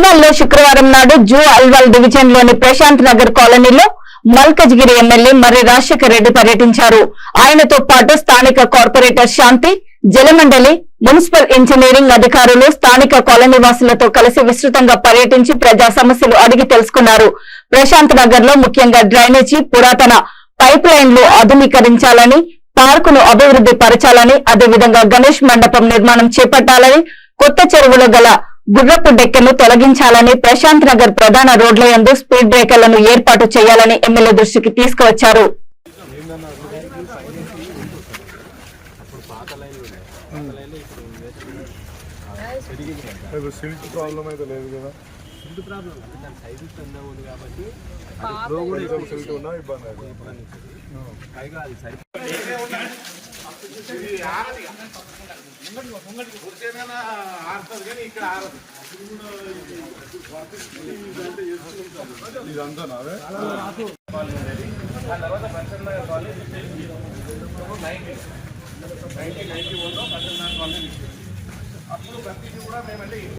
గద్వాల్లో శుక్రవారం నాడు zoo Alwal division లోని ప్రశాంత్ నగర్ కాలనీలో మల్కజ్గిరి ఎమ్మెల్యే మర్రి రాజశేఖర్ రెడ్డి పర్యటించారు. ఆయనతో పాటు స్థానిక కార్పొరేటర్ శాంతి, జలమండలి, మున్సిపల్ ఇంజనీరింగ్ అధికారులు స్థానిక కాలనీ వాసులతో కలిసి విస్తృతంగా పర్యటించి ప్రజా సమస్యలు అడిగి తెలుసుకున్నారు. ప్రశాంత్ నగర్ లో ముఖ్యంగా డ్రైనేజీ, పురాతన పైప్ లైన్లు ఆధునీకరించాలని, పార్కును అభివృద్ధి పరచాలని, అదేవిధంగా గణేష్ మండపం నిర్మాణం చేపట్టాలని, కొత్త చెరువులో గల గుర్రపు డెక్కను తొలగించాలని, ప్రశాంత్ నగర్ ప్రధాన రోడ్ల యందు స్పీడ్ బ్రేకర్లను ఏర్పాటు చేయాలని ఎమ్మెల్యే దృష్టికి తీసుకువచ్చారు. అప్పుడు ప్రతిదీ కూడా మేమంటే